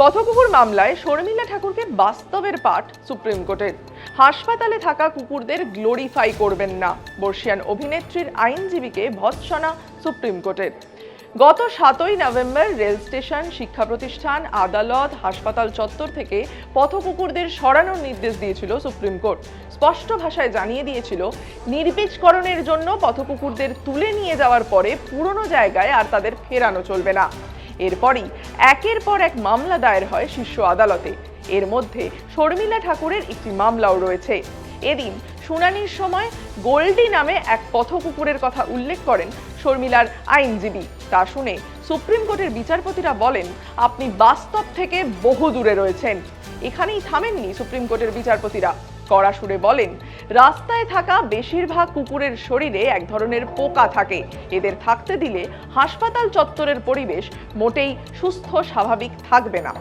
পথকুকুর মামলায় শর্মিলা ঠাকুরকে বাস্তবের পাঠ সুপ্রিম কোর্টের। হাসপাতালে থাকা কুকুরদের গ্লোরিফাই করবেন না, বর্ষিয়ান অভিনেত্রীর আইনজীবীকে ভৎসনা সুপ্রিম কোর্টের। গত 7ই নভেম্বর রেল স্টেশন, শিক্ষা প্রতিষ্ঠান, আদালত, হাসপাতাল চত্বর থেকে পথকুকুরদের সরানোর নির্দেশ দিয়েছিল সুপ্রিম কোর্ট। স্পষ্ট ভাষায় জানিয়ে দিয়েছিল, নির্বীজকরণের জন্য পথকুকুরদের তুলে নিয়ে যাওয়ার পরে পুরনো জায়গায় আর তাদের ফেরানো চলবে না। এরপরই একের পর এক মামলা দায়ের হয় শীর্ষ আদালতে। এর মধ্যে শর্মিলা ঠাকুরের একটি মামলাও রয়েছে। এদিন শুনানির সময় গোল্ডি নামে এক পথকুকুরের কথা উল্লেখ করেন শর্মিলার আইনজীবী। তা শুনে সুপ্রিম কোর্টের বিচারপতিরা বলেন, আপনি বাস্তব থেকে বহু দূরে রয়েছেন। এখানেই থামেননি সুপ্রিম কোর্টের বিচারপতিরা। কড়া সুরে বলেন, রাস্তায় থাকা বেশিরভাগ কুকুরের শরীরে এক ধরনের পোকা থাকে। এদের থাকতে দিলে হাসপাতাল চত্বরের পরিবেশ মোটেই সুস্থ স্বাভাবিক থাকবে না।